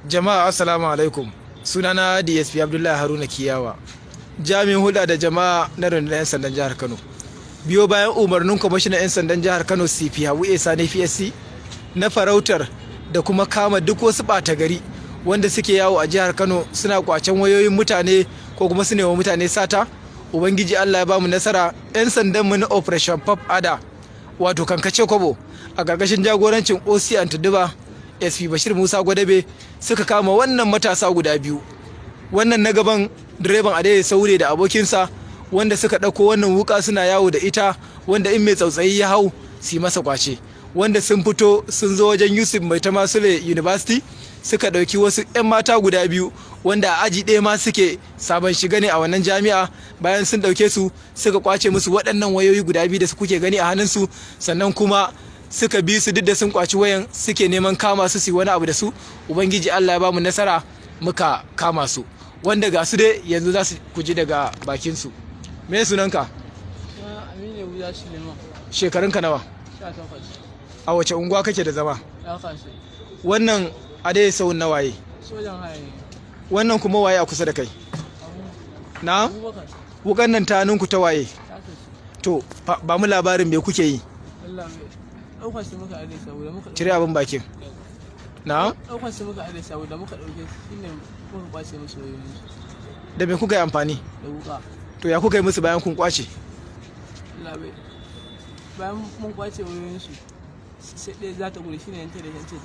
Jama'a assalamu alaikum. Sunana DSP Abdullahi Haruna Kiyawa, jami'in hulɗa da jama'a na rundunar 'yan sandan jihar Kano. Biyo bayan umarnin kwamishinan 'yan sandan jihar Kano CP Habu Sani PSC na farautar da kuma kama duk wasu ɓata gari wanda suke yawo a jihar Kano suna kwacen wayoyin mutane ko kuma su wa mutane sata. Ubangiji Allah ya bamu nasara. 'Yan sandan mu na Operation Pop Ada wato kankace kwabo a ƙarƙashin jagorancin OC Antiduba SP Bashir Musa Gwadabe suka kama wannan matasa guda biyu. Wannan na gaban direban Adaidaita Sahu da abokinsa wanda suka ɗauko wannan wuka suna yawo da ita, wanda in mai tsautsayi ya hau su masa kwace. Wanda sun fito sun zo wajen Yusuf Mai Tamasule University suka ɗauki wasu 'yan mata guda biyu wanda a aji ɗaya ma suke sabon shiga ne a wannan jami'a. Bayan sun ɗauke su suka kwace musu waɗannan wayoyi guda biyu da su kuke gani a hannunsu, sannan kuma suka bi su duk da sun kwaci wayan suke neman kama su wani abu da su. Ubangiji Allah ya bamu nasara muka kama su, wanda ga su dai yanzu za su kuji daga bakin su. Me sunanka? Aminu Buya Suleiman. Shekarunka nawa? 18. A wace unguwa kake da zama? Ya kashe. Wannan Adaidaita Sahu na waye? Sojan haya ne. Wannan kuma waye a kusa da kai? Na? Abubakar. Wukan nan ta hannunku ta waye? Ya kashe. To ba mu labarin me kuke yi? Allah mai. Ɗaukar su muka Adaidaita Sahu da muka Cire abin bakin. Na? Ɗaukar su muka Adaidaita Sahu da muka ɗauke shi ne muka kwace musu wayoyinsu. Da me kuka yi amfani? Da wuƙa. To ya kuka yi musu bayan kun kwace? Allah mai. Bayan mun kwace wayoyinsu sai ɗaya za ta gudu shi ne yanta da yanta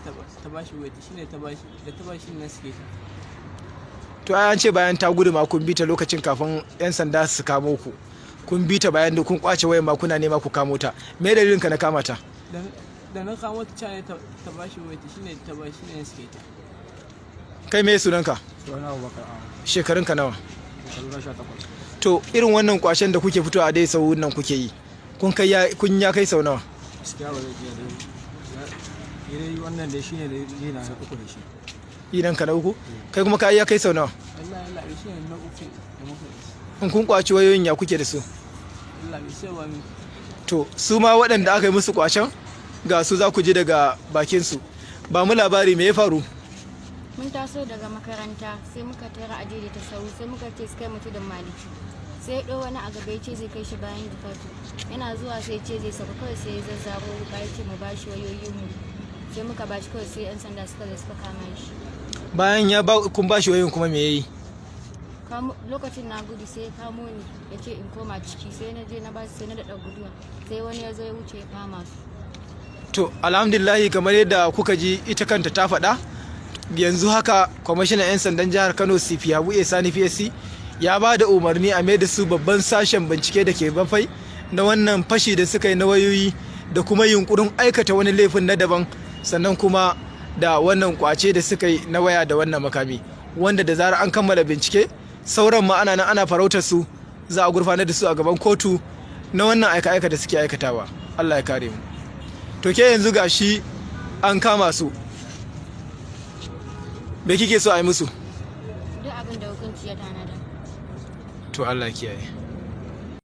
ta bashi wayarta shi ne ta bashi da ta bashi na suke ta. To ai an ce bayan ta gudu ma kun bi ta lokacin kafin 'yan sanda su kamo ku. Kun bi ta bayan da kun kwace wayar ma kuna nema ku kamo ta. Me dalilin ka na kama ta? Da na kamo ta cane ta bashi wayarta shi ne ta bashi ne suke ta. Kai me sunanka? Sunana Abubakar. Shekarunka nawa? Shekaru 18. To irin wannan kwashen da kuke fito a dai sau nan kuke yi, kun ya kai sau nawa? Gaskiya ba zai iya dai wannan dai shine da yana na uku da shi. Idan ka na uku? Kai kuma ya kai sau nawa? Allah Allah shi ne na uku da muka yi. In kun kwaci wayoyin ya kuke da su? Allah bai sai wani. To su ma waɗanda aka yi musu kwashen ga su za ku ji daga bakin su. Ba mu labari me ya faru? Mun taso daga makaranta sai muka tara Adaidaita Sahu sai muka ce su kai mutu da maliki. Sai ɗau wani a gaba ya ce zai kai shi bayan gifatu. Yana zuwa sai ce zai saka kawai sai ya zazzaro wuka ya ce mu bashi wayoyin mu. Sai muka bashi kawai sai 'yan sanda suka zo suka kama shi. Bayan kun bashi wayoyin kuma me yayi? Lokacin na gudu sai ya kamo ni ya ce in koma ciki sai na je na bashi sai na daɗa guduwa. Sai wani ya zo ya wuce ya kama su. To alhamdulillahi kamar yadda kuka ji ita kanta ta faɗa. Yanzu haka kwamishinan 'yan sandan jihar Kano CP Habu Sani PSC ya ba da umarni a mai da su babban sashen bincike da ke bafai na wannan fashi da suka yi na wayoyi da kuma yunkurin aikata wani laifin na daban, sannan kuma da wannan kwace da suka yi na waya da wannan makami, wanda da zarar an kammala bincike sauran ma ana farautar su za a gurfanar da su a gaban kotu na wannan aika-aika da suke aikatawa. Allah ya kare mu. To ke yanzu gashi an kama su, me kike so a yi musu? Duk abin da hukunci ya tanada. To Allah kiyaye.